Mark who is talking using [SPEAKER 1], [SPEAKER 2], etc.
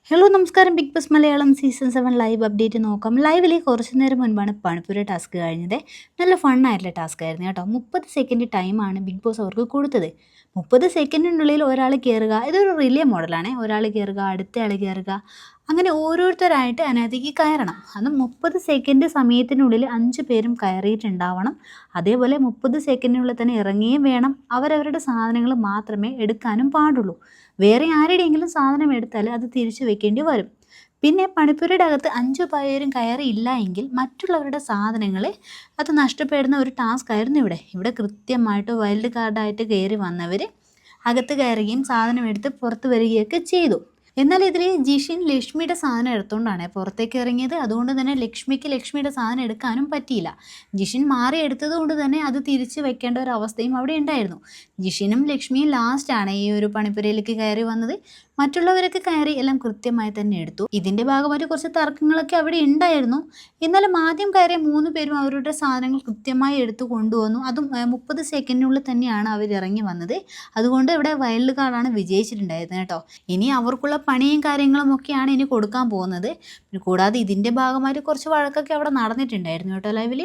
[SPEAKER 1] Hello നമസ്കാരം. Big boss Malayalam season 7 live update നോക്കാം. ലൈവിൽ കുറച്ച് നേരം മുൻപാണ് പണിപ്പുര ടാസ്ക് കഴിഞ്ഞത്. നല്ല ഫണ്ണായിട്ടുള്ള ടാസ്ക് ആയിരുന്നു കേട്ടോ. 30 സെക്കൻഡ് ടൈമാണ് ബിഗ് ബോസ് അവർക്ക് കൊടുത്തത്. 30 സെക്കൻഡിനുള്ളിൽ ഒരാൾ കയറുക, ഇതൊരു റിലേ മോഡലാണ്. ഒരാൾ കയറുക, അടുത്ത ആൾ കയറുക, അങ്ങനെ ഓരോരുത്തരായിട്ട് അതിനകത്തേക്ക് കയറണം. അത് 30 സെക്കൻഡ് സമയത്തിനുള്ളിൽ 5 പേരും കയറിയിട്ടുണ്ടാവണം. അതേപോലെ 30 സെക്കൻഡിനുള്ളിൽ തന്നെ ഇറങ്ങുകയും വേണം. അവരവരുടെ സാധനങ്ങൾ മാത്രമേ എടുക്കാനും പാടുള്ളൂ. വേറെ ആരുടെയെങ്കിലും സാധനം എടുത്താൽ അത് തിരിച്ചു വെക്കേണ്ടി വരും. പിന്നെ പണിപ്പുരയുടെ അകത്ത് 5 പേരും കയറിയില്ല എങ്കിൽ മറ്റുള്ളവരുടെ സാധനങ്ങൾ അത് നഷ്ടപ്പെടുന്ന ഒരു ടാസ്ക് ആയിരുന്നു ഇവിടെ. ഇവിടെ കൃത്യമായിട്ട് വൈൽഡ് കാർഡായിട്ട് കയറി വന്നവർ അകത്ത് കയറുകയും സാധനം എടുത്ത് പുറത്ത് വരികയൊക്കെ ചെയ്തു. എന്നാൽ ഇതിൽ ജിഷിൻ ലക്ഷ്മിയുടെ സാധനം എടുത്തുകൊണ്ടാണ് പുറത്തേക്ക് ഇറങ്ങിയത്. അതുകൊണ്ട് തന്നെ ലക്ഷ്മിയുടെ സാധനം എടുക്കാനും പറ്റിയില്ല. ജിഷിൻ മാറി എടുത്തത് കൊണ്ട് തന്നെ അത് തിരിച്ച് വെക്കേണ്ട ഒരു അവസ്ഥയും അവിടെ ഉണ്ടായിരുന്നു. ജിഷിനും ലക്ഷ്മിയും ലാസ്റ്റാണ് ഈ ഒരു പണിപ്പുരയിലേക്ക് കയറി വന്നത്. മറ്റുള്ളവരൊക്കെ കയറി എല്ലാം കൃത്യമായി തന്നെ എടുത്തു. ഇതിൻ്റെ ഭാഗമായിട്ട് കുറച്ച് തർക്കങ്ങളൊക്കെ അവിടെ ഉണ്ടായിരുന്നു. എന്നാലും ആദ്യം കയറിയ 3 പേരും അവരുടെ സാധനങ്ങൾ കൃത്യമായി എടുത്തു കൊണ്ടുവന്നു. അതും 30 സെക്കൻഡിനുള്ളിൽ തന്നെയാണ് അവർ ഇറങ്ങി വന്നത്. അതുകൊണ്ട് ഇവിടെ വൈൽഡ് കാർഡാണ് വിജയിച്ചിട്ടുണ്ടായിരുന്നത് കേട്ടോ. ഇനി അവർക്കുള്ള പണിയും കാര്യങ്ങളും ഒക്കെയാണ് ഇനി കൊടുക്കാൻ പോകുന്നത്. കൂടാതെ ഇതിൻ്റെ ഭാഗമായിട്ട് കുറച്ച് വഴക്കൊക്കെ അവിടെ നടന്നിട്ടുണ്ടായിരുന്നു കേട്ടോ ലൈവിൽ.